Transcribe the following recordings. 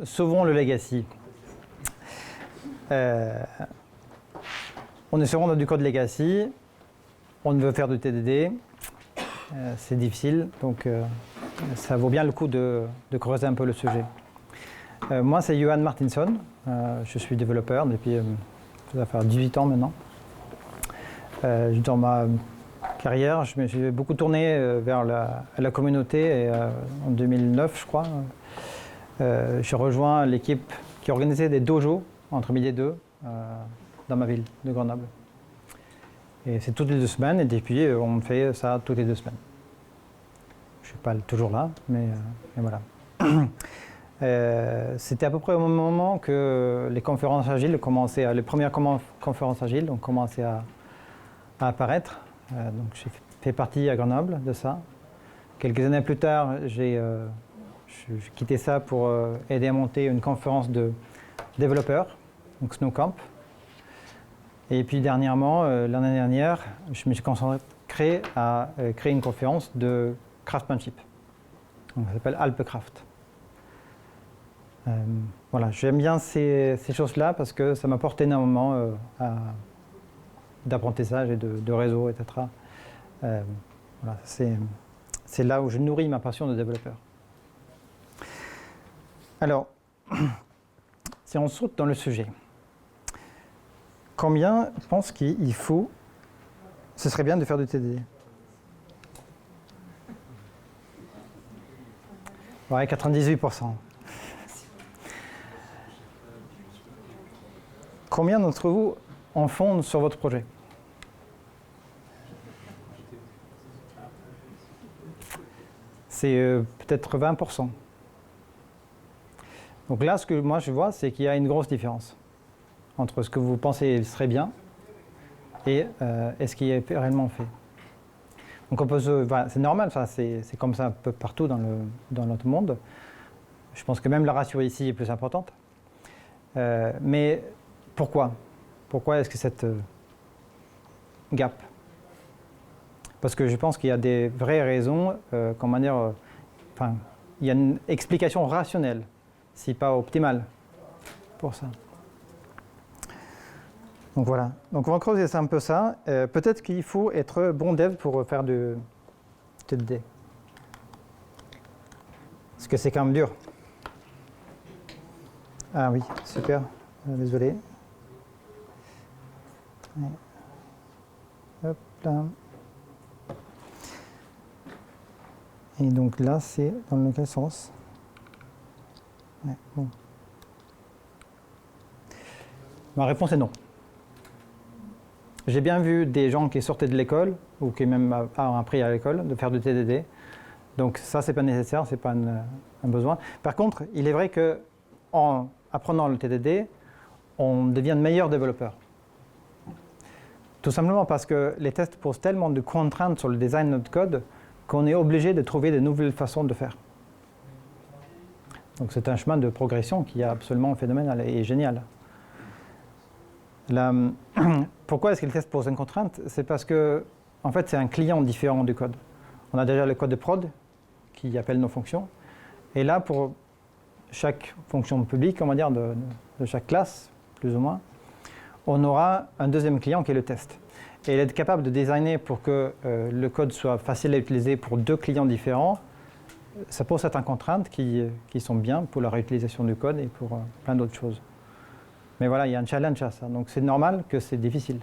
sauvons le legacy. On est souvent dans du code legacy, on veut faire du TDD, c'est difficile, donc ça vaut bien le coup de creuser un peu le sujet. Moi, c'est Johan Martinsson, je suis développeur depuis, ça va faire 18 ans maintenant. Dans ma carrière, je me suis beaucoup tourné vers la communauté et en 2009, je crois, j'ai rejoint l'équipe qui organisait des dojos entre midi et deux dans ma ville de Grenoble. Et c'est toutes les 2 semaines et depuis on fait ça toutes les 2 semaines. Je ne suis pas toujours là, mais voilà. C'était à peu près au moment que les conférences agiles commençaient, les premières conférences agiles ont commencé à apparaître. Donc j'ai fait partie à Grenoble de ça. Quelques années plus tard, j'ai quitté ça pour aider à monter une conférence de développeurs, donc Snowcamp. Et puis dernièrement, l'année dernière, je me suis consacré à créer une conférence de craftsmanship. Donc, ça s'appelle Alpecraft. Voilà, j'aime bien ces choses-là parce que ça m'apporte énormément d'apprentissage et de réseau, etc. Voilà, c'est là où je nourris ma passion de développeur. Alors, si on saute dans le sujet, combien pensent qu'il faut, ce serait bien de faire du TDD? Ouais, 98%. Combien d'entre vous en font sur votre projet? C'est peut-être 20%. Donc là, ce que moi je vois, c'est qu'il y a une grosse différence entre ce que vous pensez serait bien et ce qui est réellement fait. Donc on peut c'est normal, c'est comme ça un peu partout dans notre monde. Je pense que même la ratio ici est plus importante. Mais pourquoi? Pourquoi est-ce que cette gap? Parce que je pense qu'il y a des vraies raisons, il y a une explication rationnelle, si pas optimale, pour ça. Donc voilà, donc on va creuser un peu ça. Peut-être qu'il faut être bon dev pour faire du TDD. Parce que c'est quand même dur. Ah oui, super, désolé. Ouais. Hop là. Et donc là, c'est dans quel sens? Ouais, bon. Ma réponse est non. J'ai bien vu des gens qui sortaient de l'école, ou qui même ont appris à l'école, de faire du TDD. Donc ça, c'est pas nécessaire, c'est pas un besoin. Par contre, il est vrai qu'en apprenant le TDD, on devient de meilleurs développeurs. Tout simplement parce que les tests posent tellement de contraintes sur le design de notre code qu'on est obligé de trouver de nouvelles façons de faire. Donc c'est un chemin de progression qui est absolument phénoménal et génial. Pourquoi est-ce que les tests posent une contrainte? C'est parce que, en fait, c'est un client différent du code. On a déjà le code de prod qui appelle nos fonctions. Et là, pour chaque fonction publique, on va dire, de chaque classe, plus ou moins, on aura un deuxième client qui est le test. Et il est capable de designer pour que le code soit facile à utiliser pour 2 clients différents. Ça pose certaines contraintes qui sont bien pour la réutilisation du code et pour plein d'autres choses. Mais voilà, il y a un challenge à ça, donc c'est normal que c'est difficile.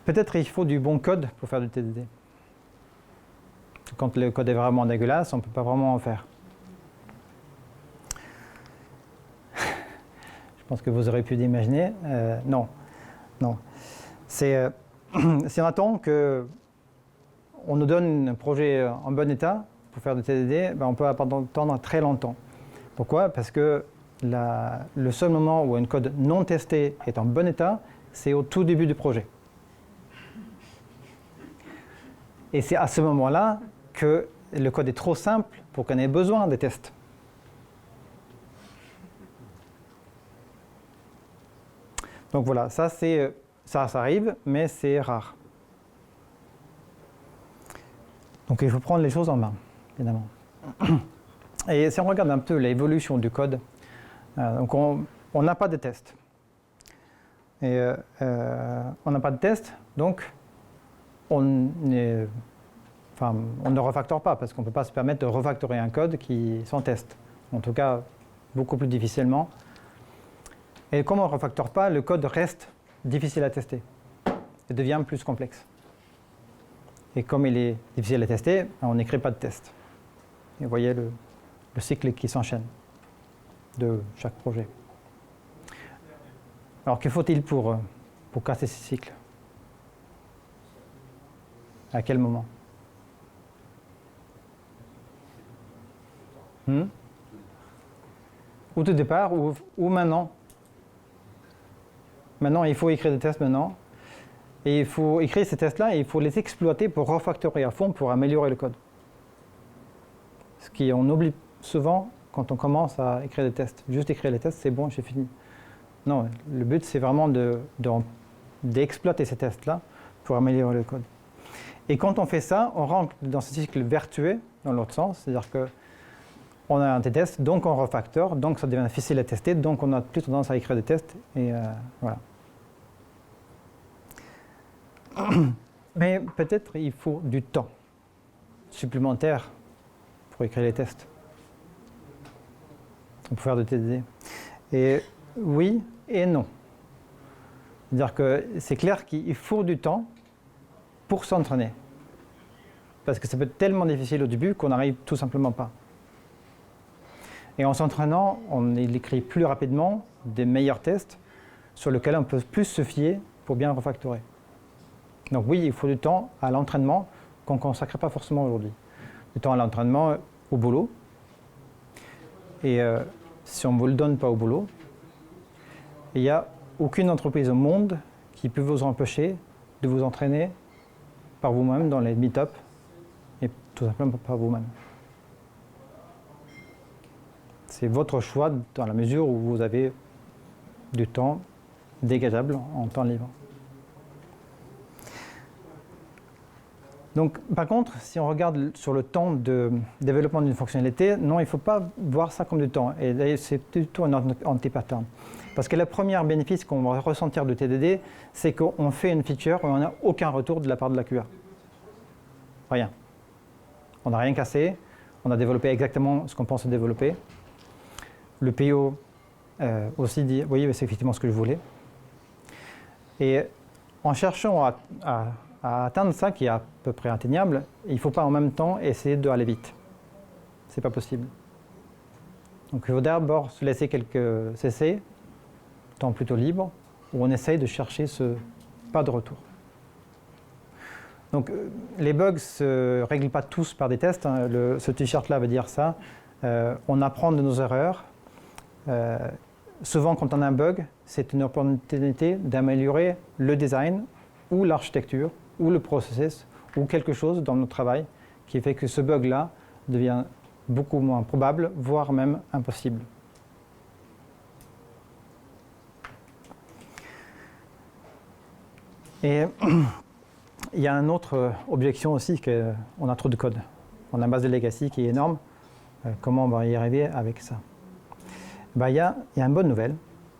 Peut-être il faut du bon code pour faire du TDD. Quand le code est vraiment dégueulasse, on ne peut pas vraiment en faire. Je pense que vous aurez pu l'imaginer. Non. Si on attend qu'on nous donne un projet en bon état pour faire du TDD, on peut attendre très longtemps. Pourquoi? Parce que le seul moment où un code non testé est en bon état, c'est au tout début du projet. Et c'est à ce moment-là que le code est trop simple pour qu'on ait besoin des tests. Donc voilà, ça arrive, mais c'est rare. Donc il faut prendre les choses en main, évidemment. Et si on regarde un peu l'évolution du code, donc on n'a pas de test. Et on n'a pas de test, donc on ne refactore pas, parce qu'on ne peut pas se permettre de refactorer un code qui est sans test. En tout cas, beaucoup plus difficilement. Et comme on ne refactore pas, le code reste difficile à tester. Il devient plus complexe. Et comme il est difficile à tester, on n'écrit pas de test. Et vous voyez le cycle qui s'enchaîne de chaque projet. Alors, que faut-il pour casser ces cycles? À quel moment? Au tout départ ou maintenant? Maintenant, il faut écrire des tests maintenant. Et il faut écrire ces tests-là et il faut les exploiter pour refactorer à fond, pour améliorer le code. Ce qu'on oublie souvent quand on commence à écrire des tests. Juste écrire les tests, c'est bon, j'ai fini. Non, le but, c'est vraiment d'exploiter ces tests-là pour améliorer le code. Et quand on fait ça, on rentre dans ce cycle vertueux, dans l'autre sens, c'est-à-dire qu'on a un test, donc on refactore, donc ça devient difficile à tester, donc on a plus tendance à écrire des tests, et voilà. Mais peut-être il faut du temps supplémentaire pour écrire les tests, pour faire de TDD. Et oui et non. C'est-à-dire que c'est clair qu'il faut du temps pour s'entraîner. Parce que ça peut être tellement difficile au début qu'on n'arrive tout simplement pas. Et en s'entraînant, on écrit plus rapidement des meilleurs tests sur lesquels on peut plus se fier pour bien refactorer. Donc oui, il faut du temps à l'entraînement qu'on ne consacre pas forcément aujourd'hui. Du temps à l'entraînement au boulot. Et si on ne vous le donne pas au boulot, il n'y a aucune entreprise au monde qui peut vous empêcher de vous entraîner par vous-même dans les meet-up et tout simplement par vous-même. C'est votre choix dans la mesure où vous avez du temps dégageable en temps libre. Donc, par contre, si on regarde sur le temps de développement d'une fonctionnalité, non, il ne faut pas voir ça comme du temps. Et c'est plutôt un anti-pattern. Parce que le premier bénéfice qu'on va ressentir de TDD, c'est qu'on fait une feature et on n'a aucun retour de la part de la QA. Rien. On n'a rien cassé, on a développé exactement ce qu'on pensait développer. Le PO aussi dit, oui, c'est effectivement ce que je voulais. Et en cherchant à atteindre ça, qui est à peu près atteignable, il ne faut pas en même temps essayer d'aller vite. Ce n'est pas possible. Donc il faut d'abord se laisser quelques essais, temps plutôt libre, où on essaye de chercher ce pas de retour. Donc les bugs ne se règlent pas tous par des tests, hein. Ce t-shirt-là veut dire ça. On apprend de nos erreurs. Souvent, quand on a un bug, c'est une opportunité d'améliorer le design ou l'architecture ou le processus ou quelque chose dans notre travail qui fait que ce bug-là devient beaucoup moins probable, voire même impossible. Et il y a une autre objection aussi, qu'on a trop de code. On a une base de legacy qui est énorme. Comment on va y arriver avec ça? Il y a une bonne nouvelle,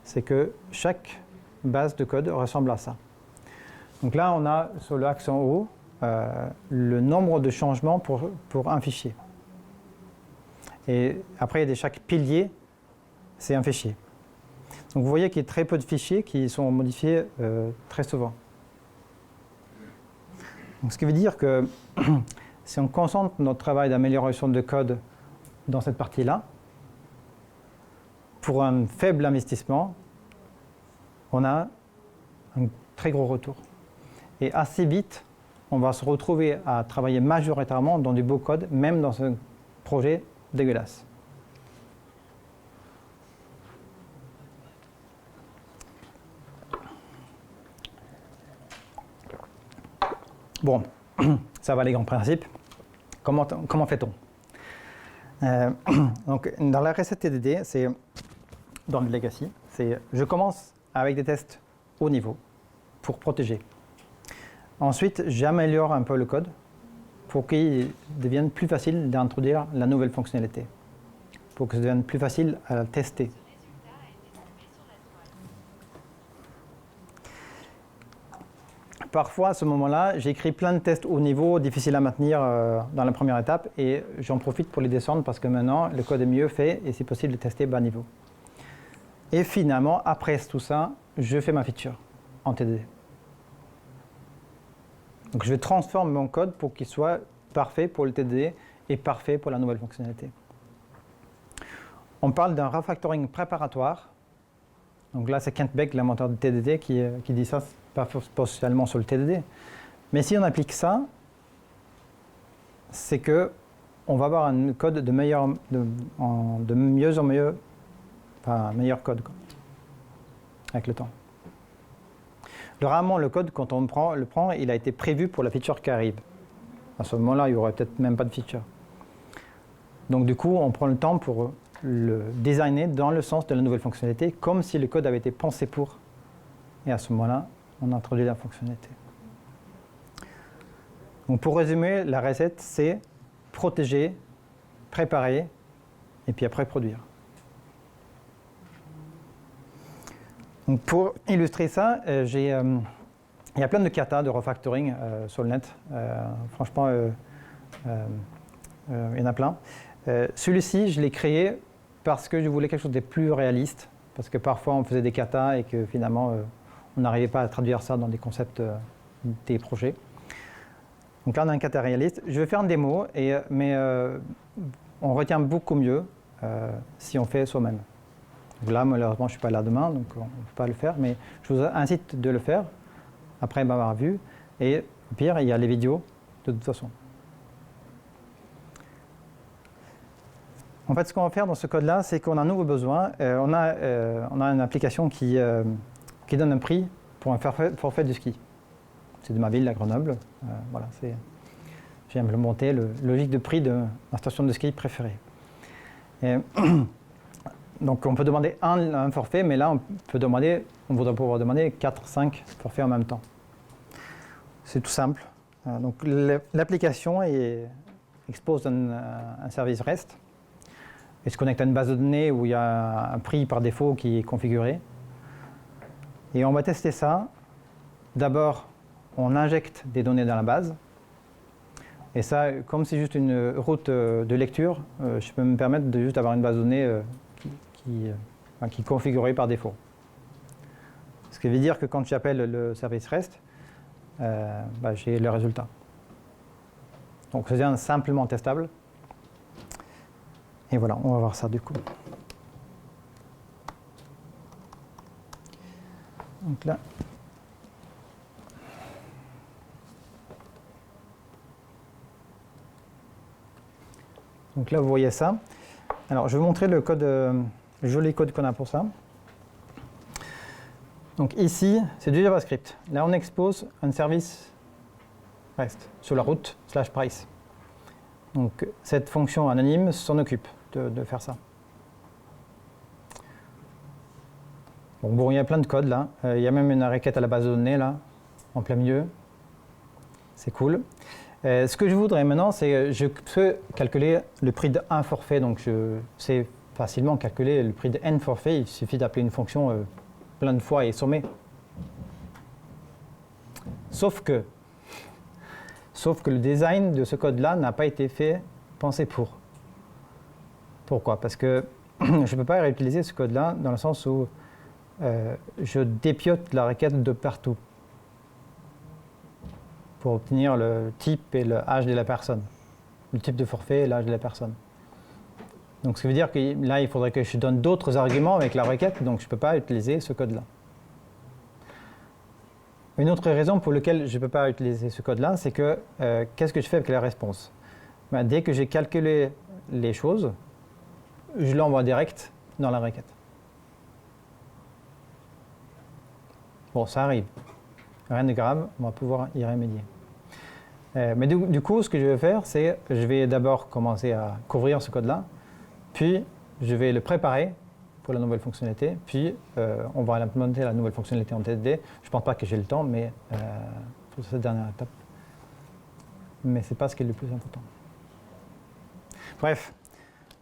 c'est que chaque base de code ressemble à ça. Donc là, on a sur le axe en haut le nombre de changements pour un fichier. Et après, chaque pilier, c'est un fichier. Donc vous voyez qu'il y a très peu de fichiers qui sont modifiés très souvent. Donc, ce qui veut dire que si on concentre notre travail d'amélioration de code dans cette partie-là, pour un faible investissement, on a un très gros retour. Et assez vite, on va se retrouver à travailler majoritairement dans du beau code, même dans un projet dégueulasse. Bon, ça va les grands principes. Comment fait-on? Donc, dans la recette TDD, c'est dans le legacy, je commence avec des tests haut niveau pour protéger. Ensuite, j'améliore un peu le code pour qu'il devienne plus facile d'introduire la nouvelle fonctionnalité. pour que ça devienne plus facile à tester. Parfois, à ce moment-là, j'écris plein de tests haut niveau, difficiles à maintenir dans la première étape, et j'en profite pour les descendre parce que maintenant, le code est mieux fait et c'est possible de tester bas niveau. Et finalement, après tout ça, je fais ma feature en TDD. Donc je vais transformer mon code pour qu'il soit parfait pour le TDD et parfait pour la nouvelle fonctionnalité. On parle d'un refactoring préparatoire. Donc là, c'est Kent Beck, l'inventeur du TDD, qui dit ça, pas spécialement sur le TDD. Mais si on applique ça, c'est qu'on va avoir un code de mieux en mieux, enfin un meilleur code, quoi, avec le temps. Rarement, le code, quand on le prend, il a été prévu pour la feature qui arrive. À ce moment-là, il n'y aurait peut-être même pas de feature. Donc du coup, on prend le temps pour le designer dans le sens de la nouvelle fonctionnalité, comme si le code avait été pensé pour. Et à ce moment-là, on introduit la fonctionnalité. Donc pour résumer, la recette, c'est protéger, préparer, et puis après produire. Donc pour illustrer ça, il y a plein de katas de refactoring sur le net. Franchement, il y en a plein. Celui-ci, je l'ai créé parce que je voulais quelque chose de plus réaliste, parce que parfois on faisait des katas et que finalement on n'arrivait pas à traduire ça dans des concepts des projets. Donc là on a un kata réaliste. Je vais faire une démo, mais on retient beaucoup mieux si on fait soi-même. Là malheureusement je ne suis pas là demain, donc on ne peut pas le faire, mais je vous incite de le faire après m'avoir vu. Et au pire, il y a les vidéos de toute façon. En fait, ce qu'on va faire dans ce code-là, c'est qu'on a un nouveau besoin. On a une application qui donne un prix pour un forfait de ski. C'est de ma ville, la Grenoble. Voilà, j'ai implémenté le logique de prix de ma station de ski préférée. Donc on peut demander un forfait, mais là on voudrait pouvoir demander 4, 5 forfaits en même temps. C'est tout simple. Donc l'application expose un service REST. Il se connecte à une base de données où il y a un prix par défaut qui est configuré. Et on va tester ça. D'abord, on injecte des données dans la base. Et ça, comme c'est juste une route de lecture, je peux me permettre de juste avoir une base de données qui est configurée par défaut. Ce qui veut dire que quand j'appelle le service REST, j'ai le résultat. Donc c'est simplement testable. Et voilà, on va voir ça du coup. Donc là. Donc là, vous voyez ça. Alors, je vais vous montrer le code, le joli code qu'on a pour ça. Donc ici, c'est du JavaScript. Là, on expose un service REST sur la route /price. Donc cette fonction anonyme s'en occupe de faire ça. Bon, il y a plein de codes là. Il y a même une requête à la base de données là, en plein milieu. C'est cool. Ce que je voudrais maintenant, c'est je peux calculer le prix d'un forfait. Donc je sais facilement calculer le prix de n forfaits. Il suffit d'appeler une fonction plein de fois et sommer. Sauf que le design de ce code-là n'a pas été pensé pour. Pourquoi? Parce que je ne peux pas réutiliser ce code-là dans le sens où je dépiote la requête de partout pour obtenir le type et l'âge de la personne. Le type de forfait et l'âge de la personne. Donc ce qui veut dire que là, il faudrait que je donne d'autres arguments avec la requête, donc je ne peux pas utiliser ce code-là. Une autre raison pour laquelle je ne peux pas utiliser ce code-là, c'est que qu'est-ce que je fais avec la réponse? Dès que j'ai calculé les choses, je l'envoie direct dans la requête. Bon, ça arrive. Rien de grave, on va pouvoir y remédier. Mais du coup, ce que je vais faire, c'est je vais d'abord commencer à couvrir ce code-là, puis je vais le préparer pour la nouvelle fonctionnalité, puis on va implémenter la nouvelle fonctionnalité en TDD. Je ne pense pas que j'ai le temps, mais pour cette dernière étape. Mais ce n'est pas ce qui est le plus important. Bref,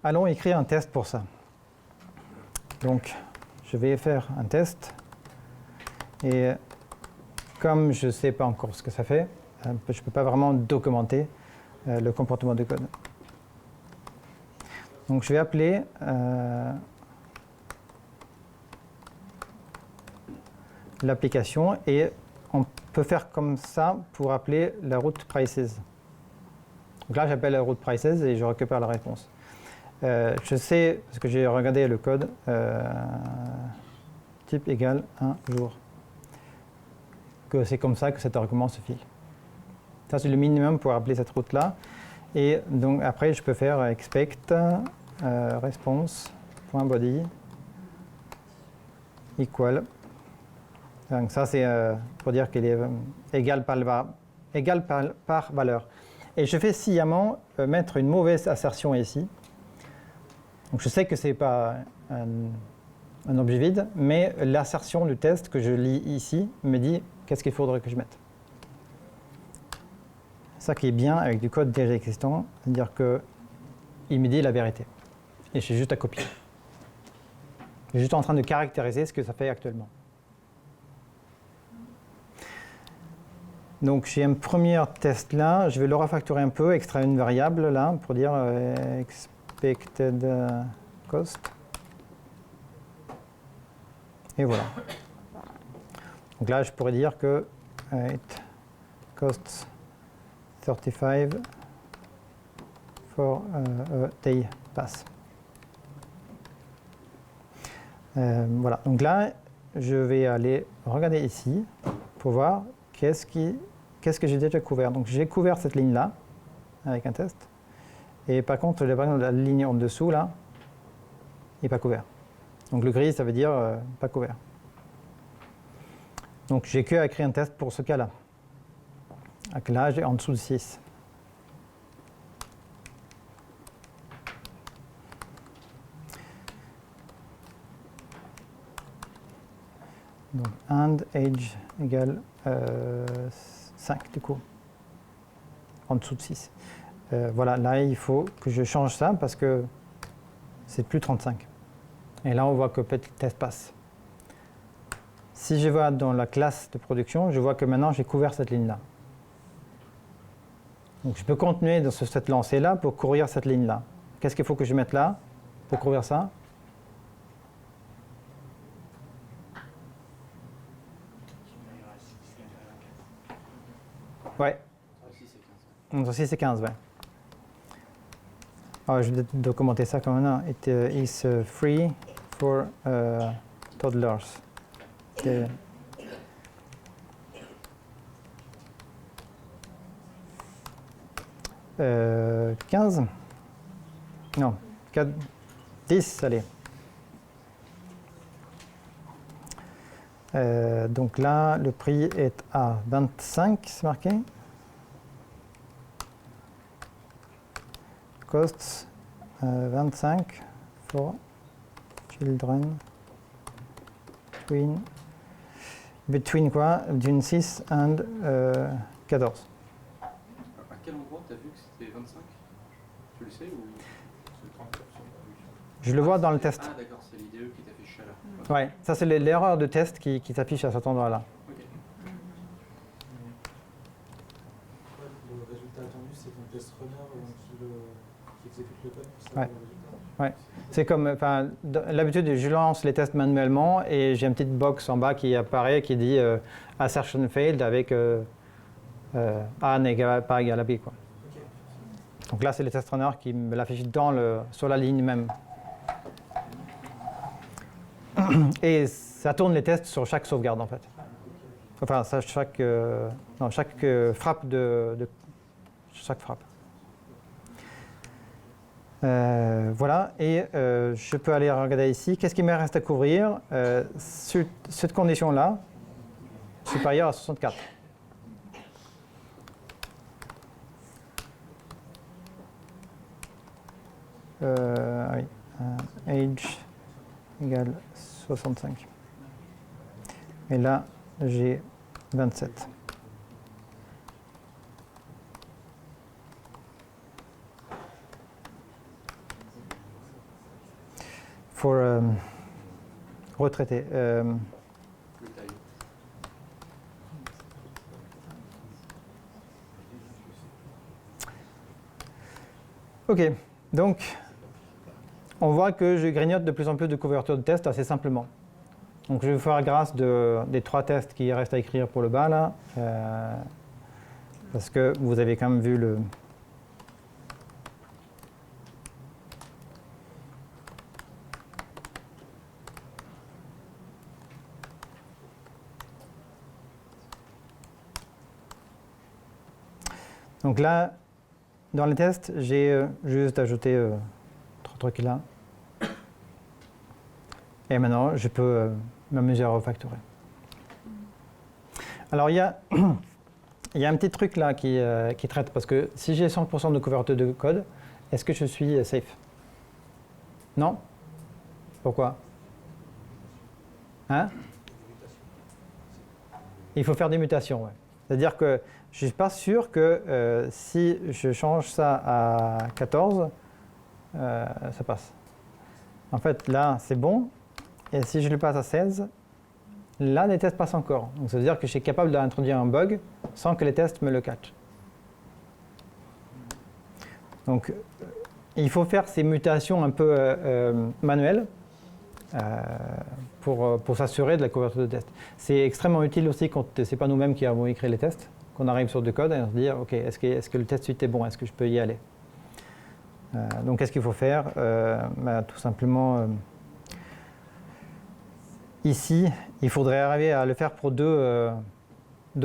allons écrire un test pour ça. Donc, je vais faire un test. Et comme je ne sais pas encore ce que ça fait, je ne peux pas vraiment documenter le comportement du code. Donc, je vais appeler l'application et on peut faire comme ça pour appeler la route prices. Donc là, j'appelle la route prices et je récupère la réponse. Je sais, parce que j'ai regardé le code, type égale 1 jour, que c'est comme ça que cet argument se file. Ça, c'est le minimum pour appeler cette route-là. Et donc après, je peux faire expect response.body equal. Donc ça, c'est pour dire qu'il est égal par valeur. Et je fais sciemment mettre une mauvaise assertion ici. Donc je sais que ce n'est pas un objet vide, mais l'assertion du test que je lis ici me dit qu'est-ce qu'il faudrait que je mette. Ça qui est bien avec du code déjà existant, c'est-à-dire qu'il me dit la vérité. Et je suis juste à copier. Je suis juste en train de caractériser ce que ça fait actuellement. Donc j'ai un premier test là, je vais le refactorer un peu, extraire une variable là pour dire expected cost. Et voilà. Donc là je pourrais dire que it costs 35 for a day pass. Voilà, donc là je vais aller regarder ici pour voir qu'est-ce que j'ai déjà couvert. Donc j'ai couvert cette ligne-là avec un test. Et par contre, la ligne en dessous, là, n'est pas couvert. Donc le gris, ça veut dire pas couvert. Donc j'ai que à écrire un test pour ce cas-là. Donc là, j'ai en dessous de 6. Donc and age égale 5 du coup, en dessous de 6. Voilà, là il faut que je change ça parce que c'est plus 35. Et là on voit que petit test passe. Si je vais dans la classe de production, je vois que maintenant j'ai couvert cette ligne-là. Donc je peux continuer dans cette lancée-là pour courir cette ligne-là. Qu'est-ce qu'il faut que je mette là pour couvrir ça ? Ouais. Entre 6 et 15, ouais. Alors, je vais documenter ça comme maintenant. It is free for toddlers. Okay. Euh, 15 Non, 4, 10, allez. Donc là, le prix est à 25, c'est marqué. Costs 25 for children between quoi? Between 6 and 14. À quel endroit tu as vu que c'était 25? Tu le sais ou c'est 30%? Je le vois dans le test. Ah d'accord, c'est l'IDE qui t'affiche là. Ouais, ça c'est l'erreur de test qui s'affiche à cet endroit-là. Okay. Le résultat attendu, c'est ton test runner qui exécute le code pour Ouais. savoir le résultat. Ouais. C'est comme, l'habitude, je lance les tests manuellement et j'ai une petite box en bas qui apparaît qui dit assertion failed avec A n'est pas égal à B, quoi. Okay. Donc là, c'est le test runner qui me l'affiche sur la ligne même. Et ça tourne les tests sur chaque sauvegarde en fait. Enfin, ça, chaque frappe chaque frappe. Voilà, et je peux aller regarder ici. Qu'est-ce qui me reste à couvrir? Cette condition-là, supérieure à 64. Oui, age égale 65. Et là, j'ai 27. for retraité. Retire. Ok, donc on voit que je grignote de plus en plus de couvertures de tests assez simplement. Donc je vais vous faire grâce des 3 tests qui restent à écrire pour le bas là, parce que vous avez quand même vu le... Donc là, dans les tests, j'ai juste ajouté 3 trucs là. Et maintenant, je peux m'amuser à refactorer. Alors, il y a un petit truc là qui traite, parce que si j'ai 100% de couverture de code, est-ce que je suis safe? Non? Pourquoi? Hein? Il faut faire des mutations, ouais. C'est-à-dire que je ne suis pas sûr que si je change ça à 14, ça passe. En fait, là, c'est bon. Et si je le passe à 16, là, les tests passent encore. Donc, ça veut dire que je suis capable d'introduire un bug sans que les tests me le catchent. Donc, il faut faire ces mutations un peu manuelles pour s'assurer de la couverture de test. C'est extrêmement utile aussi quand ce n'est pas nous-mêmes qui avons écrit les tests, qu'on arrive sur du code et on se dit, OK, est-ce que le test suite est bon? Est-ce que je peux y aller? Donc, qu'est-ce qu'il faut faire? Tout simplement, ici, il faudrait arriver à le faire pour deux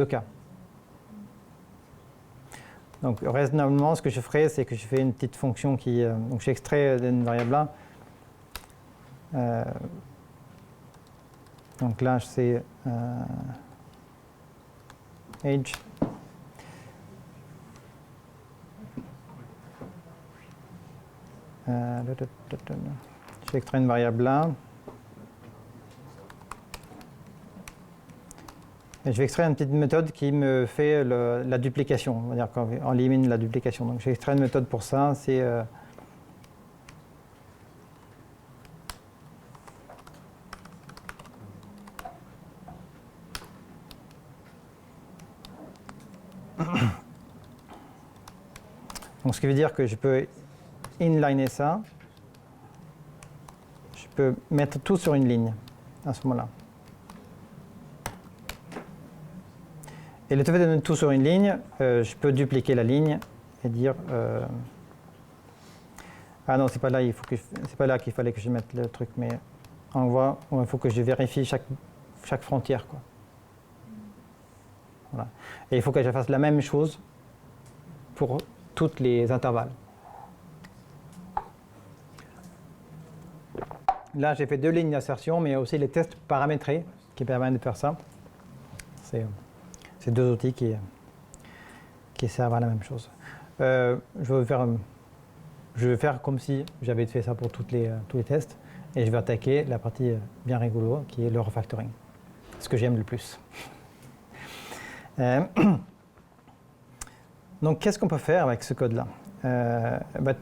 cas. Donc, raisonnablement, ce que je ferai, c'est que je fais une petite fonction qui... donc, j'extrais d'une variable là. Donc là, c'est age. Je vais extraire une variable là. Et je vais extraire une petite méthode qui me fait la duplication. On va dire qu'on élimine la duplication. Donc j'ai extrait une méthode pour ça. C'est donc ce qui veut dire que je peux inliner ça. Je peux mettre tout sur une ligne à ce moment-là. Et le fait de mettre tout sur une ligne, je peux dupliquer la ligne et dire ah non, c'est pas là, c'est pas là qu'il fallait que je mette le truc, mais on voit, il faut que je vérifie chaque frontière, quoi. Voilà. Et il faut que je fasse la même chose pour tous les intervalles. Là, j'ai fait 2 lignes d'insertion, mais il y a aussi les tests paramétrés qui permettent de faire ça. C'est 2 outils qui servent à la même chose. Je vais faire comme si j'avais fait ça pour tous les tests, et je vais attaquer la partie bien rigolo, qui est le refactoring, ce que j'aime le plus. Donc, qu'est-ce qu'on peut faire avec ce code-là?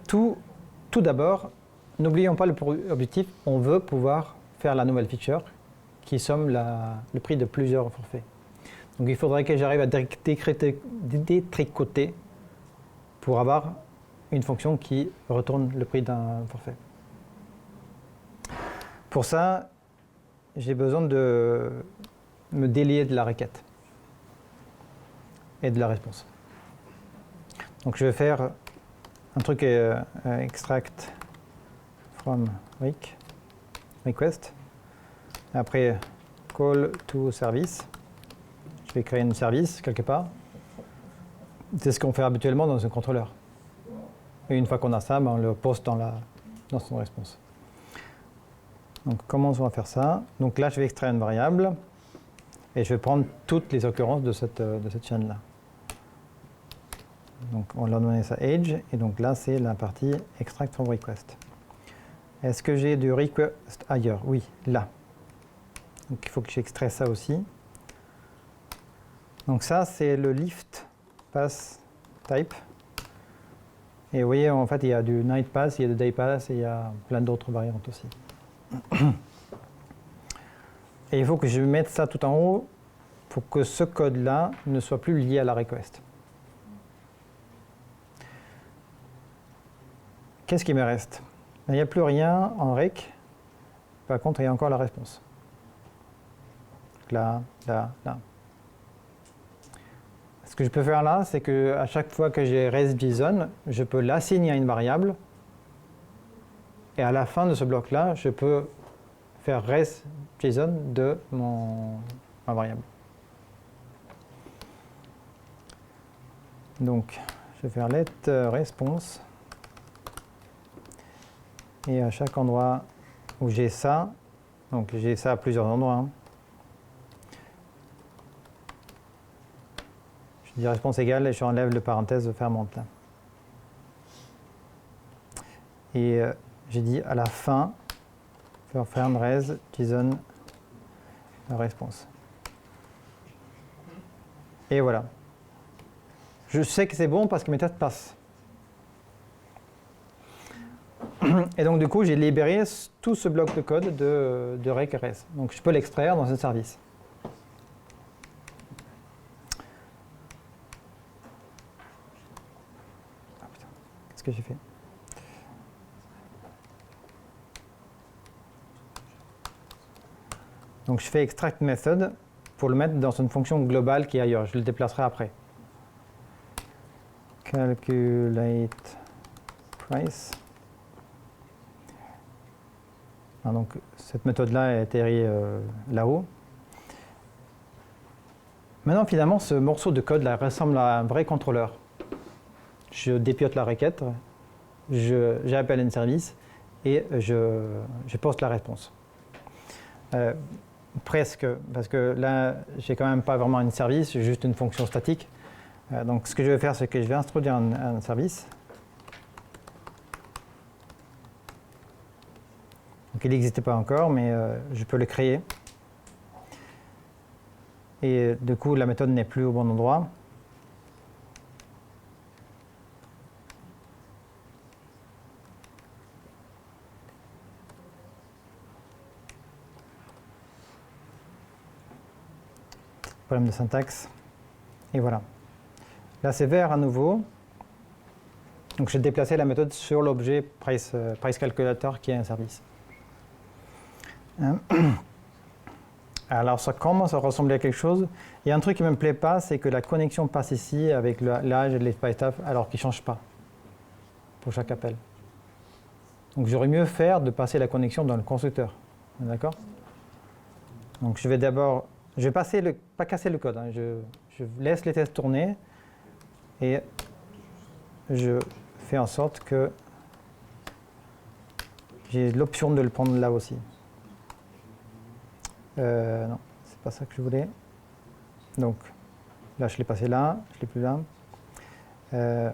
Tout d'abord, n'oublions pas l'objectif, on veut pouvoir faire la nouvelle feature qui somme le prix de plusieurs forfaits. Donc il faudrait que j'arrive à détricoter pour avoir une fonction qui retourne le prix d'un forfait. Pour ça, j'ai besoin de me délier de la requête et de la réponse. Donc je vais faire un truc extract from request. Après call to service. Je vais créer un service quelque part. C'est ce qu'on fait habituellement dans un contrôleur. Et une fois qu'on a ça, on le poste dans son response. Donc comment on va faire ça? Donc là, je vais extraire une variable et je vais prendre toutes les occurrences de cette chaîne-là. Donc on leur donne ça age, et donc là, c'est la partie extract from request. Est-ce que j'ai du request ailleurs? Oui, là. Donc il faut que j'extrais ça aussi. Donc ça, c'est le lift pass type. Et vous voyez, en fait, il y a du night pass, il y a du day pass, et il y a plein d'autres variantes aussi. Et il faut que je mette ça tout en haut pour que ce code-là ne soit plus lié à la request. Qu'est-ce qui me reste? Il n'y a plus rien en rec. Par contre, il y a encore la réponse. Là, là, là. Ce que je peux faire là, c'est qu'à chaque fois que j'ai res.json, je peux l'assigner à une variable. Et à la fin de ce bloc-là, je peux faire res.json de ma variable. Donc, je vais faire let response. Et à chaque endroit où j'ai ça, donc j'ai ça à plusieurs endroits, hein. Je dis réponse égale et je enlève le parenthèse fermante là. Et j'ai dit à la fin, faire res JSON response. Et voilà. Je sais que c'est bon parce que mes tests passent. Et donc du coup, j'ai libéré tout ce bloc de code de rec res. Donc je peux l'extraire dans un service. Qu'est-ce que j'ai fait? Donc je fais extract method pour le mettre dans une fonction globale qui est ailleurs. Je le déplacerai après. Calculate price. Donc cette méthode-là est atterrie là-haut. Maintenant, finalement, ce morceau de code là ressemble à un vrai contrôleur. Je dépiote la requête, j'appelle un service et je poste la réponse. Presque, parce que là, j'ai quand même pas vraiment un service, j'ai juste une fonction statique. Donc ce que je vais faire, c'est que je vais introduire un service. Donc il n'existait pas encore, mais je peux le créer. Et du coup, la méthode n'est plus au bon endroit. Problème de syntaxe. Et voilà. Là, c'est vert à nouveau. Donc, j'ai déplacé la méthode sur l'objet price calculator qui est un service. Alors, ça commence à ressembler à quelque chose. Il y a un truc qui ne me plaît pas, c'est que la connexion passe ici avec l'âge et l'EFPyTaf, alors qu'il ne change pas pour chaque appel. Donc, j'aurais mieux faire de passer la connexion dans le constructeur. D'accord? Donc, je vais d'abord... Je vais pas casser le code, hein. Je laisse les tests tourner et je fais en sorte que j'ai l'option de le prendre là aussi. Non, c'est pas ça que je voulais. Donc là, je l'ai passé là, je l'ai plus là.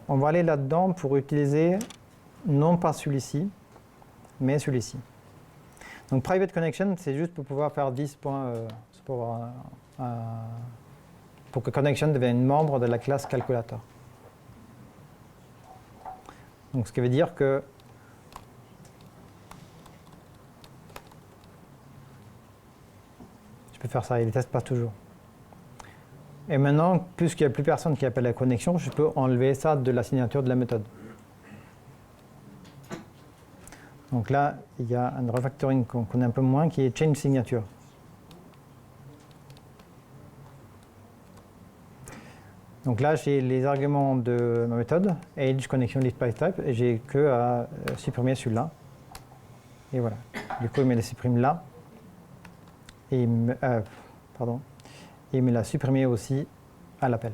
On va aller là-dedans pour utiliser non pas celui-ci, mais celui-ci. Donc private connection, c'est juste pour pouvoir faire 10 points. Pour que connection devienne membre de la classe calculator. Donc ce qui veut dire que je peux faire ça et les tests passent toujours. Et maintenant, puisqu'il n'y a plus personne qui appelle la connexion, je peux enlever ça de la signature de la méthode. Donc là, il y a un refactoring qu'on connaît un peu moins qui est change signature. Donc là, j'ai les arguments de ma méthode, age, connection, LeafPyType, et j'ai que à supprimer celui-là. Et voilà. Du coup, il me les supprime là. Et il me l'a supprimé aussi à l'appel.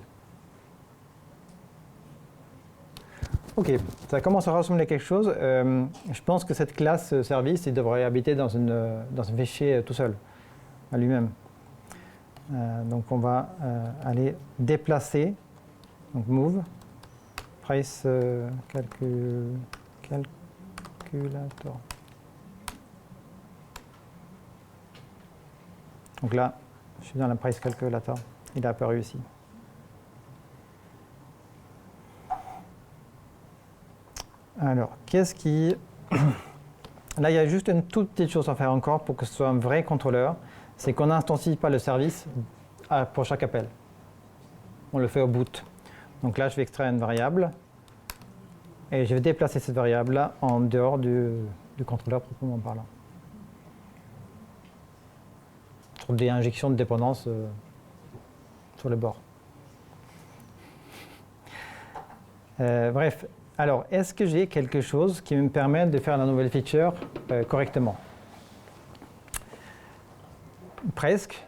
Ok, ça commence à ressembler à quelque chose. Je pense que cette classe service, il devrait habiter dans un fichier tout seul, à lui-même. Donc on va aller déplacer, donc move, price calculator. Donc là, je suis dans la price calculator, il a apparu ici. Alors, qu'est-ce qui Là, il y a juste une toute petite chose à faire encore pour que ce soit un vrai contrôleur. C'est qu'on n'instancie pas le service pour chaque appel. On le fait au boot. Donc là, je vais extraire une variable. Et je vais déplacer cette variable-là en dehors du contrôleur proprement parlant. Je trouve des injections de dépendance sur le bord. Bref, alors, est-ce que j'ai quelque chose qui me permet de faire la nouvelle feature correctement? Presque.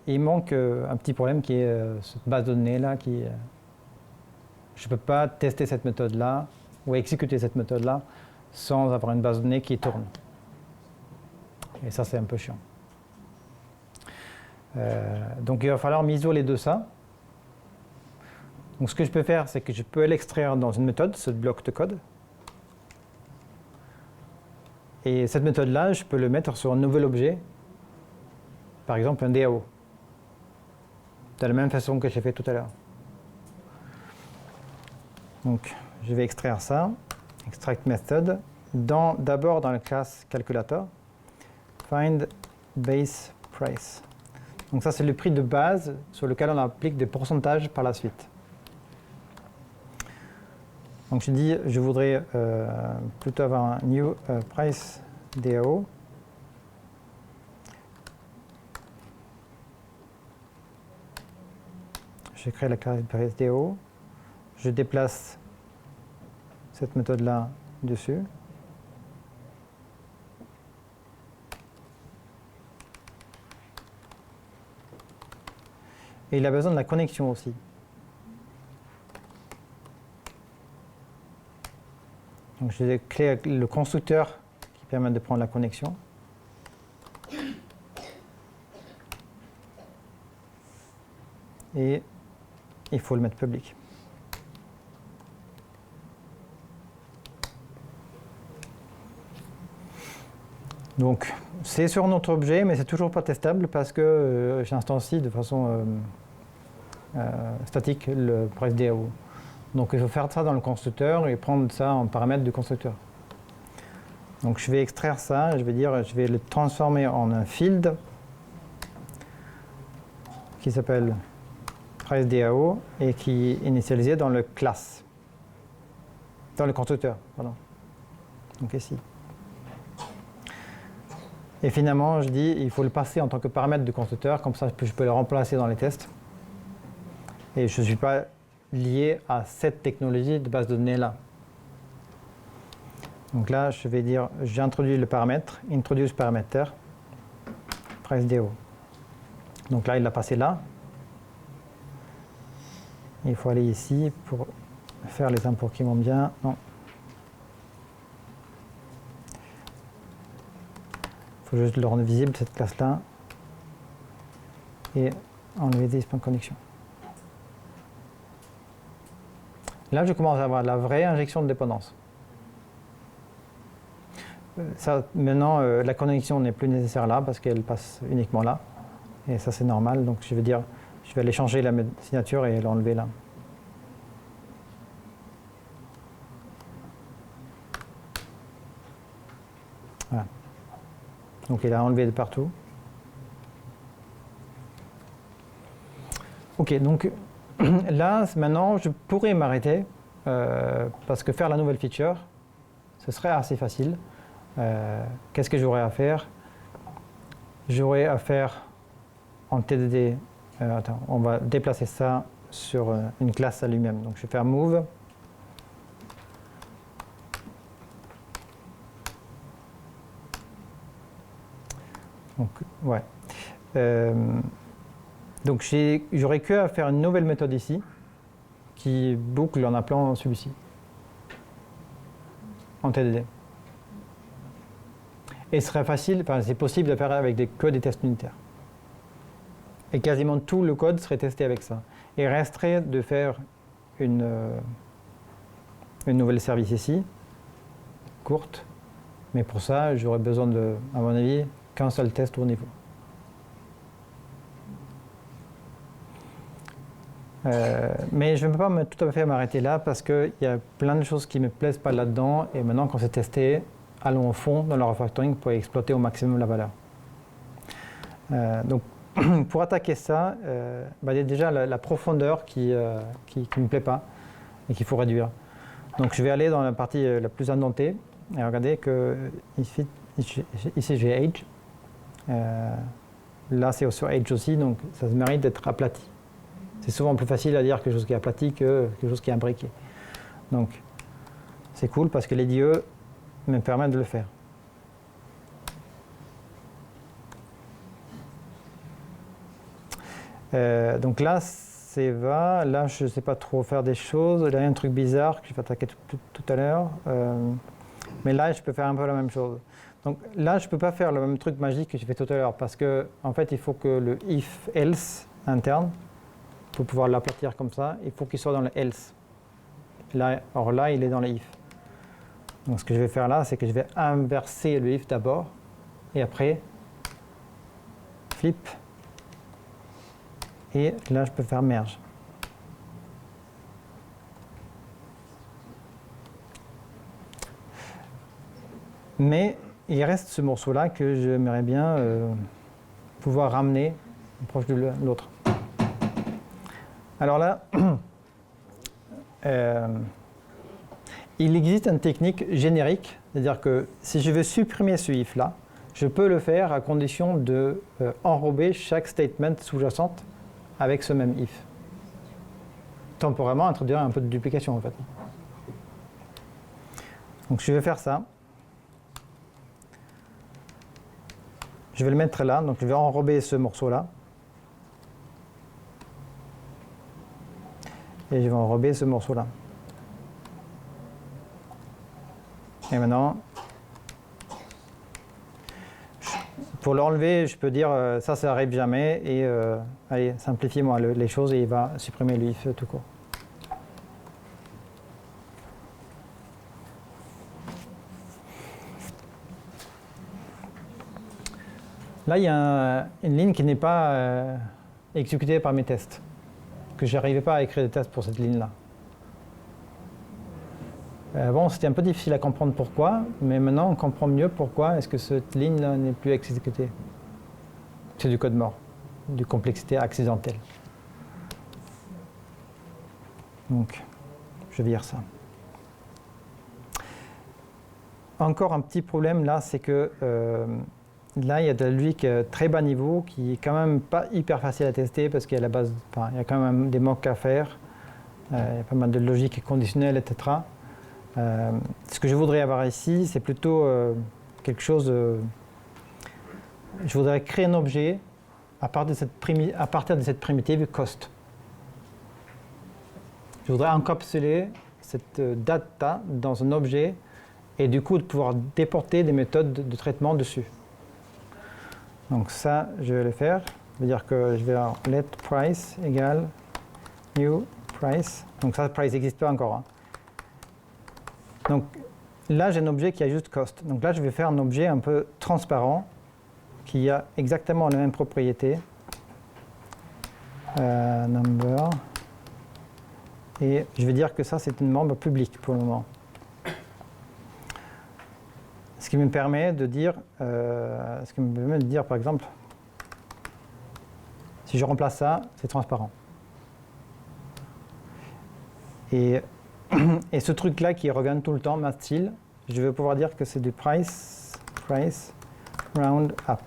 Il manque un petit problème qui est cette base de données-là. Je ne peux pas tester cette méthode-là ou exécuter cette méthode-là sans avoir une base de données qui tourne. Et ça, c'est un peu chiant. Donc, il va falloir m'isoler de ça. Donc, ce que je peux faire, c'est que je peux l'extraire dans une méthode, ce bloc de code. Et cette méthode-là, je peux le mettre sur un nouvel objet, par exemple un DAO, de la même façon que j'ai fait tout à l'heure. Donc, je vais extraire ça, extract method, d'abord dans la classe calculator, find base price. Donc ça, c'est le prix de base sur lequel on applique des pourcentages par la suite. Donc je dis, je voudrais plutôt avoir un new price DAO. Je crée la classe price DAO. Je déplace cette méthode-là dessus. Et il a besoin de la connexion aussi. Donc j'ai créé le constructeur qui permet de prendre la connexion. Et il faut le mettre public. Donc c'est sur notre objet, mais c'est toujours pas testable parce que j'instancie de façon statique le price DAO. Donc il faut faire ça dans le constructeur et prendre ça en paramètre du constructeur. Donc je vais extraire ça, je vais le transformer en un field qui s'appelle price DAO et qui est initialisé dans le class, dans le constructeur, pardon. Donc ici. Et finalement, je dis il faut le passer en tant que paramètre du constructeur, comme ça je peux le remplacer dans les tests. Et je ne suis pas lié à cette technologie de base de données là. Donc là, je vais dire, j'introduis le paramètre, introduce parameter, price DAO. Donc là, il l'a passé là. Il faut aller ici pour faire les imports qui vont bien. Non. Il faut juste le rendre visible, cette classe-là. Et enlever des points de connexion. Là, je commence à avoir la vraie injection de dépendance. Ça, maintenant, la connexion n'est plus nécessaire là parce qu'elle passe uniquement là. Et ça, c'est normal. Donc, je vais aller changer la signature et l'enlever là. Voilà. Donc, il a enlevé de partout. OK, donc là, maintenant, je pourrais m'arrêter parce que faire la nouvelle feature, ce serait assez facile. Qu'est-ce que j'aurais à faire? J'aurais à faire en TDD. Attends, on va déplacer ça sur une classe à lui-même. Donc je vais faire move. Donc, ouais. Donc j'aurais que à faire une nouvelle méthode ici qui boucle en appelant celui-ci en TDD. Et ce serait facile, enfin, c'est possible de faire avec que des tests unitaires. Et quasiment tout le code serait testé avec ça. Et resterait de faire une nouvelle service ici, courte. Mais pour ça, j'aurais besoin de, à mon avis, qu'un seul test au niveau. Mais je ne peux pas tout à fait m'arrêter là parce qu'il y a plein de choses qui ne me plaisent pas là-dedans. Et maintenant, quand c'est testé, allons au fond dans le refactoring pour exploiter au maximum la valeur. Donc, pour attaquer ça, il y a déjà la profondeur qui ne me plaît pas et qu'il faut réduire. Donc, je vais aller dans la partie la plus indentée et regardez que ici j'ai Age. Là, c'est sur Age aussi, donc ça se mérite d'être aplati. C'est souvent plus facile à dire quelque chose qui est aplati que quelque chose qui est imbriqué. Donc, c'est cool parce que l'IDE me permet de le faire. Donc là, c'est va. Là, je ne sais pas trop faire des choses. Il y a un truc bizarre que je vais attaquer tout à l'heure. Mais là, je peux faire un peu la même chose. Donc là, je ne peux pas faire le même truc magique que j'ai fait tout à l'heure parce que, en fait, il faut que le if-else interne, pour pouvoir l'aplatir comme ça, il faut qu'il soit dans le else. Là, or là, il est dans le if. Donc ce que je vais faire là, c'est que je vais inverser le if d'abord et après flip. Et là, je peux faire merge. Mais il reste ce morceau-là que j'aimerais bien pouvoir ramener proche de l'autre. Alors là, il existe une technique générique, c'est-à-dire que si je veux supprimer ce if-là, je peux le faire à condition de enrober chaque statement sous-jacente avec ce même if. Temporairement, introduire un peu de duplication en fait. Donc je vais faire ça. Je vais le mettre là, donc je vais enrober ce morceau-là. Et je vais enrober ce morceau-là. Et maintenant, pour l'enlever, je peux dire ça arrive jamais et allez, simplifiez-moi les choses et il va supprimer le if tout court. Là, il y a une ligne qui n'est pas exécutée par mes tests, que je n'arrivais pas à écrire des tests pour cette ligne-là. Bon, c'était un peu difficile à comprendre pourquoi, mais maintenant on comprend mieux pourquoi est-ce que cette ligne-là n'est plus exécutée. C'est du code mort, de complexité accidentelle. Donc, je vais dire ça. Encore un petit problème là, c'est que là, il y a de la logique très bas niveau qui est quand même pas hyper facile à tester parce qu'il y a la base, il y a quand même des mocks à faire, il y a pas mal de logique conditionnelle, etc. Ce que je voudrais avoir ici, c'est plutôt quelque chose je voudrais créer un objet à partir de cette primitive cost. Je voudrais encapsuler cette data dans un objet et du coup de pouvoir déporter des méthodes de traitement dessus. Donc ça, je vais le faire. Je vais dire que je vais let price égale new price. Donc ça, price n'existe pas encore. Hein. Donc là, j'ai un objet qui a juste cost. Donc là, je vais faire un objet un peu transparent qui a exactement les mêmes propriétés. Number. Et je vais dire que ça, c'est un membre public pour le moment. Ce qui me permet de dire, par exemple, si je remplace ça, c'est transparent. Et ce truc-là qui revient tout le temps, mathstil, je vais pouvoir dire que c'est du price round up.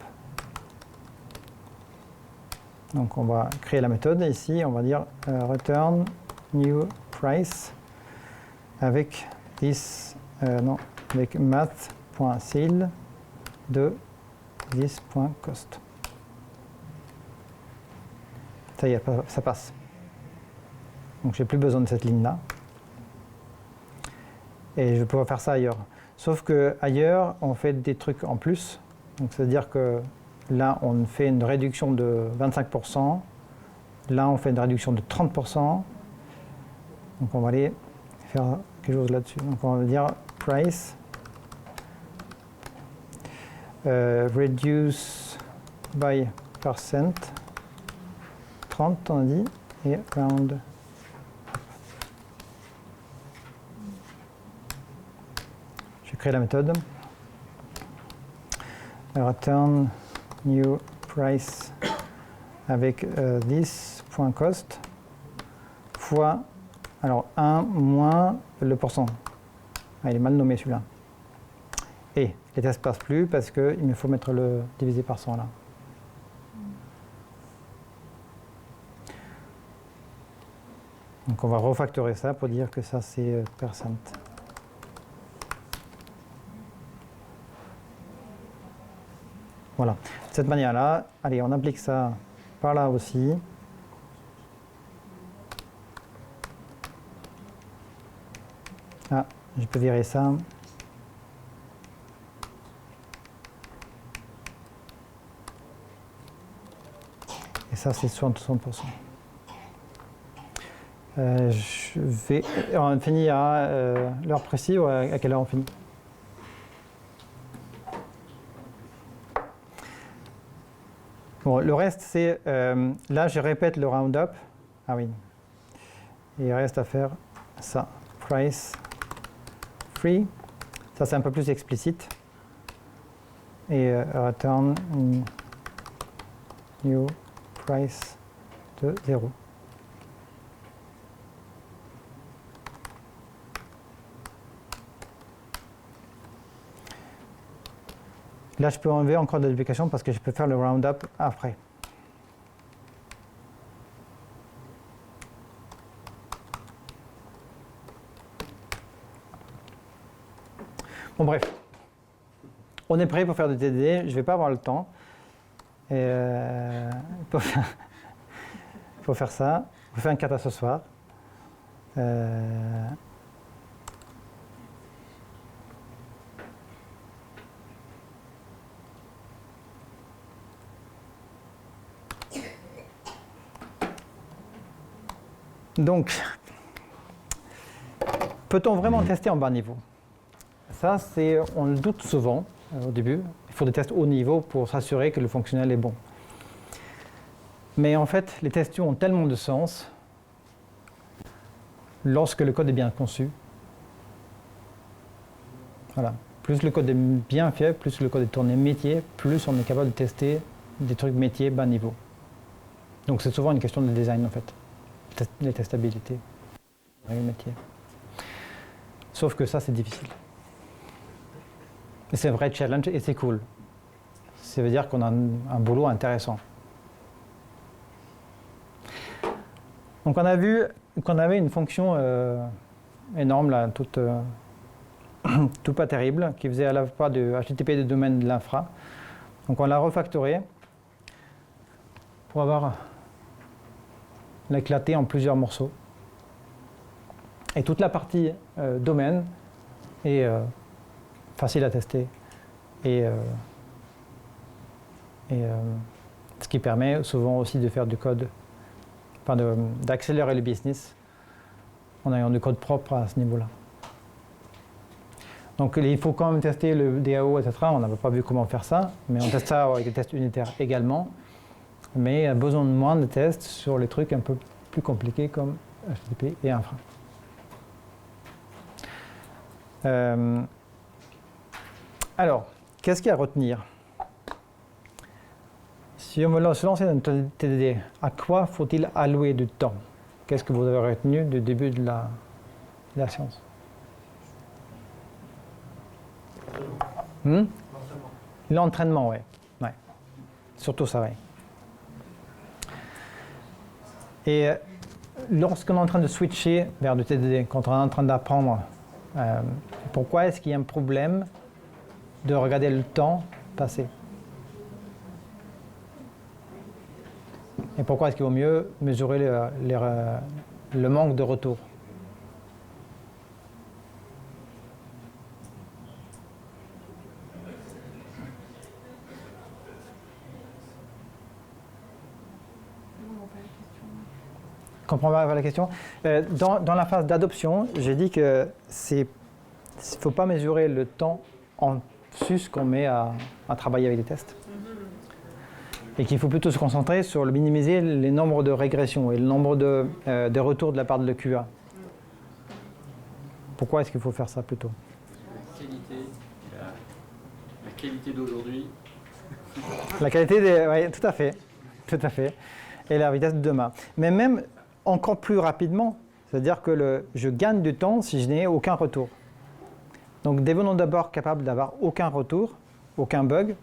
Donc on va créer la méthode ici, on va dire return new price avec avec math.ceil de this.cost. Ça y est, ça passe. Donc j'ai plus besoin de cette ligne-là. Et je vais pouvoir faire ça ailleurs. Sauf que ailleurs, on fait des trucs en plus. Donc c'est-à-dire que là, on fait une réduction de 25%. Là, on fait une réduction de 30%. Donc on va aller faire quelque chose là-dessus. Donc on va dire price reduce by percent 30 on a dit et round. Je crée la méthode return new price avec this.cost fois, alors 1 moins le pourcent. Ah, il est mal nommé celui-là. Et les tests ne passent plus parce qu'il me faut mettre le divisé par 100 là. Donc on va refactorer ça pour dire que ça c'est %. Voilà. De cette manière-là, allez, on applique ça par là aussi. Ah, je peux virer ça. Et ça, c'est 60%. Je vais. On finit à l'heure précise ou à quelle heure on finit? Bon, le reste, c'est. Là, je répète le roundup. Ah oui. Et il reste à faire ça. Price free. Ça, c'est un peu plus explicite. Et return new price de 0. Là, je peux enlever encore de l'application parce que je peux faire le roundup après. Bon, bref. On est prêt pour faire du TDD. Je ne vais pas avoir le temps. Et, pour faire ça, on fait un kata ce soir. Donc, peut-on vraiment tester en bas niveau? Ça, on le doute souvent au début. Il faut des tests haut niveau pour s'assurer que le fonctionnel est bon. Mais en fait, les tests ont tellement de sens lorsque le code est bien conçu. Voilà. Plus le code est bien fait, plus le code est tourné métier, plus on est capable de tester des trucs métier bas niveau. Donc c'est souvent une question de design en fait. Les testabilités, le métier. Sauf que ça, c'est difficile. Et c'est un vrai challenge et c'est cool. Ça veut dire qu'on a un boulot intéressant. Donc on a vu qu'on avait une fonction énorme, là, toute pas terrible, qui faisait à la fois de HTTP de domaine de l'infra. Donc on l'a refactoré pour avoir l'éclater en plusieurs morceaux. Et toute la partie domaine est facile à tester et ce qui permet souvent aussi de faire du code, enfin d'accélérer le business en ayant du code propre à ce niveau-là. Donc il faut quand même tester le DAO, etc. On n'avait pas vu comment faire ça, mais on teste ça avec des tests unitaires également. Mais il y a besoin de moins de tests sur les trucs un peu plus compliqués comme HTTP et infra. Alors, qu'est-ce qu'il y a à retenir? Si on veut se lancer dans un TDD, à quoi faut-il allouer du temps? Qu'est-ce que vous avez retenu du début de la science? L'entraînement, oui. Ouais. Surtout ça, oui. Et lorsqu'on est en train de switcher vers du TDD, quand on est en train d'apprendre, pourquoi est-ce qu'il y a un problème de regarder le temps passé? Et pourquoi est-ce qu'il vaut mieux mesurer le manque de retour? Je comprends pas la question. Dans la phase d'adoption, j'ai dit que ne faut pas mesurer le temps en sus qu'on met à travailler avec des tests. Et qu'il faut plutôt se concentrer sur minimiser les nombres de régressions et le nombre de retours de la part de l'EQA. Pourquoi est-ce qu'il faut faire ça plutôt? La qualité d'aujourd'hui La qualité des... Oui, tout à fait. Tout à fait. Et la vitesse de demain. Mais même encore plus rapidement, c'est-à-dire que je gagne du temps si je n'ai aucun retour. Donc devenons d'abord capables d'avoir aucun retour, aucun bug,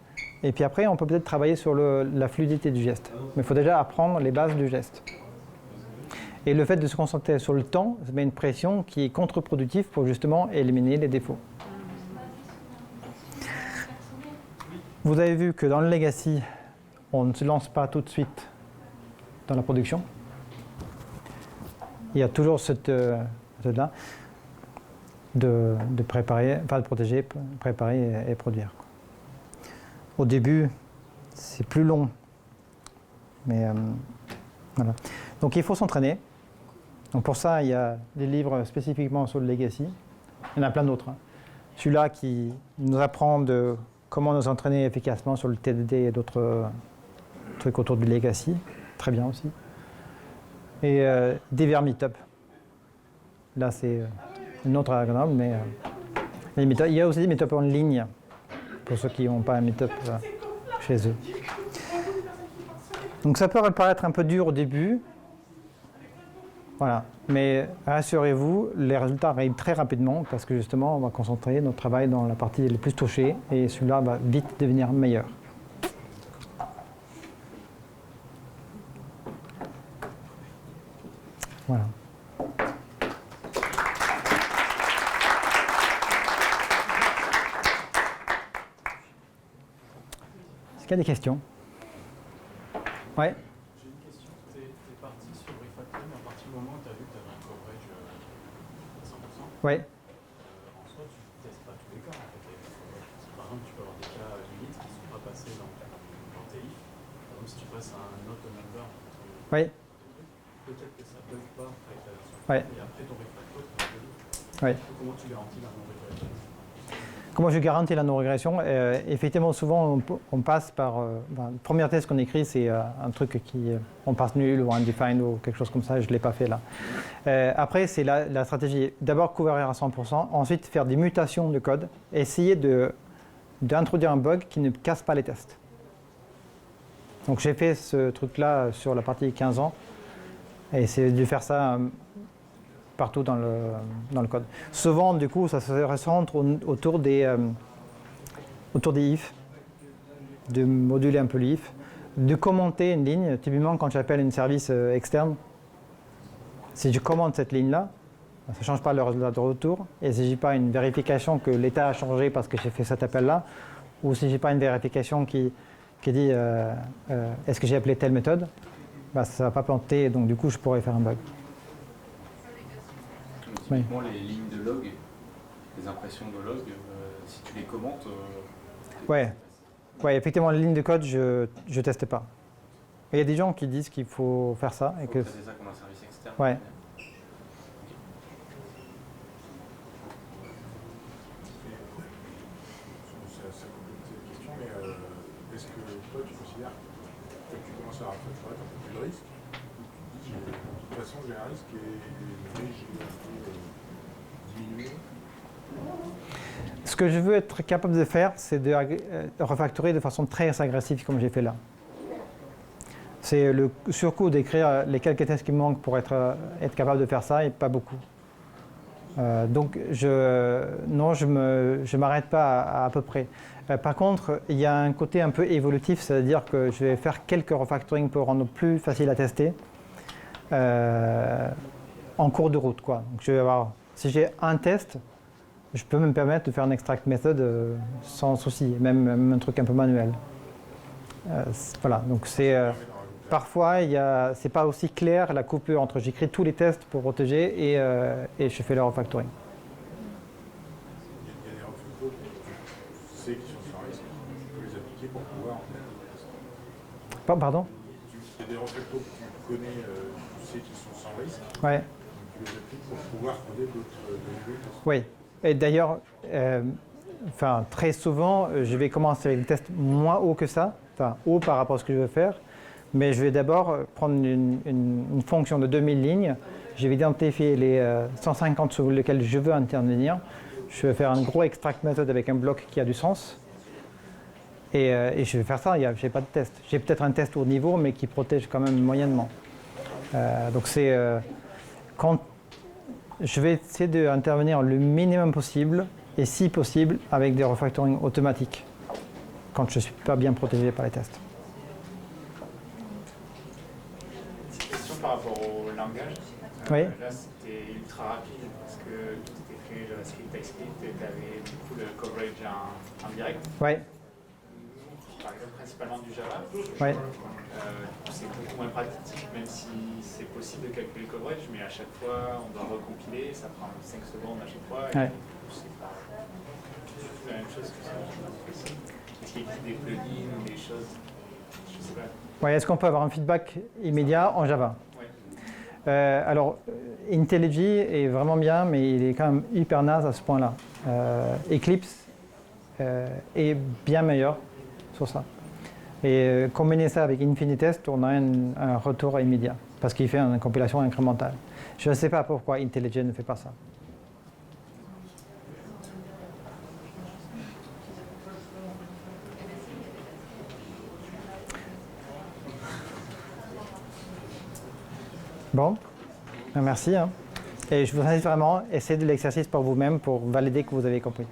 et puis après on peut peut-être travailler sur la fluidité du geste. Mais il faut déjà apprendre les bases du geste. Et le fait de se concentrer sur le temps, ça met une pression qui est contre-productive pour justement éliminer les défauts. Vous avez vu que dans le legacy, on ne se lance pas tout de suite dans la production. Il y a toujours cette méthode-là de préparer, enfin de protéger, préparer et produire. Au début, c'est plus long, mais voilà. Donc il faut s'entraîner. Donc pour ça, il y a des livres spécifiquement sur le legacy. Il y en a plein d'autres. Celui-là qui nous apprend de comment nous entraîner efficacement sur le TDD et d'autres trucs autour du legacy. Très bien aussi. Et divers meet-up. Là, c'est une autre agréable, mais il y a aussi des meet-up en ligne pour ceux qui n'ont pas un meet-up chez eux. Donc ça peut paraître un peu dur au début. Voilà. Mais rassurez-vous, les résultats arrivent très rapidement parce que justement, on va concentrer notre travail dans la partie la plus touchée et celui-là va vite devenir meilleur. Voilà. Est-ce qu'il y a des questions? Ouais. J'ai une question. Tu es parti sur refactoring à partir du moment où tu as vu que tu avais un coverage à 100%. Ouais. En soi, tu ne testes pas tous les cas. En fait. Par exemple, tu peux avoir des cas limites qui ne sont pas passés dans tes if. Par exemple, si tu passes à un autre number, Oui. peut-être que ça ne bug pas avec la version. Ouais. Et après, ton refacto, tu vas bugger. Ouais. Comment tu garantis la non-régression? Comment je garantis la non-régression? Effectivement, souvent, on passe par... le premier test qu'on écrit, c'est un truc qui... on passe nul ou undefined ou quelque chose comme ça. Je ne l'ai pas fait là. Après, c'est la stratégie. D'abord, couvrir à 100%. Ensuite, faire des mutations de code. Essayer d'introduire un bug qui ne casse pas les tests. Donc, j'ai fait ce truc-là sur la partie 15 ans. Et c'est de faire ça... partout dans le code. Souvent, du coup, ça se recentre autour des if, de moduler un peu l'if, de commenter une ligne. Typiquement, quand j'appelle un service externe, si je commente cette ligne-là, ça ne change pas le résultat de retour. Et si je n'ai pas une vérification que l'état a changé parce que j'ai fait cet appel-là, ou si je n'ai pas une vérification qui dit est-ce que j'ai appelé telle méthode, bah, ça ne va pas planter, donc du coup, je pourrais faire un bug. Typiquement, les lignes de log, les impressions de log, si tu les commentes... Ouais, effectivement, les lignes de code, je ne teste pas. Il y a des gens qui disent qu'il faut faire ça. Il faut traiter ça comme un service externe. Ouais. Ça complète la question, mais est-ce que toi, tu considères que tu commences à refactorer un peu plus de risque? Tu dis, de toute façon, j'ai un risque et j'ai un peu diminué. Ce que je veux être capable de faire, c'est de refactorer de façon très agressive comme j'ai fait là. C'est le surcoût d'écrire les quelques tests qui me manquent pour être capable de faire ça et pas beaucoup. Donc je m'arrête pas à peu près. Par contre, il y a un côté un peu évolutif, c'est-à-dire que je vais faire quelques refactoring pour rendre plus facile à tester en cours de route, quoi. Donc, je vais avoir, si j'ai un test, je peux me permettre de faire un extract method sans souci, même un truc un peu manuel. Voilà, donc c'est parfois c'est pas aussi clair la coupure entre j'écris tous les tests pour protéger et je fais le refactoring. Il y a des refactos que tu sais qui sont sans risque, tu peux les appliquer pour pouvoir en faire. Pardon? Il y a des refactos que tu connais, tu sais qui sont sans risque, Ouais. donc tu les appliques pour pouvoir coder d'autres dérivés. Oui. Et d'ailleurs, très souvent, je vais commencer avec des tests moins hauts que ça, enfin haut par rapport à ce que je veux faire, mais je vais d'abord prendre une fonction de 2000 lignes, je vais identifier les 150 sur lesquels je veux intervenir, je vais faire un gros extract method avec un bloc qui a du sens, Et je vais faire ça, je n'ai pas de test. J'ai peut-être un test haut niveau, mais qui protège quand même moyennement. Donc quand je vais essayer d'intervenir le minimum possible, et si possible, avec des refactoring automatiques, quand je ne suis pas bien protégé par les tests. Petite question par rapport au langage. Oui. Là, c'était ultra rapide parce que tout était fait JavaScript, TypeScript, et tu avais du coup le coverage en direct. Oui, Par exemple, principalement du Java. oui. C'est beaucoup moins pratique, même si c'est possible de calculer le coverage, mais à chaque fois, on doit recompiler, ça prend 5 secondes à chaque fois. Et Ouais. c'est pas la même chose que ça. Est-ce qu'il existe des plugins ou des choses? Je sais pas. Ouais, est-ce qu'on peut avoir un feedback immédiat en Java? Ouais. Alors, IntelliJ est vraiment bien, mais il est quand même hyper naze à ce point-là. Eclipse est bien meilleur sur ça. Et combiner ça avec Infinitest, on a un retour immédiat, parce qu'il fait une compilation incrémentale. Je ne sais pas pourquoi IntelliJ ne fait pas ça. Bon, merci. Et je vous invite vraiment à essayer de l'exercice par vous-même pour valider que vous avez compris.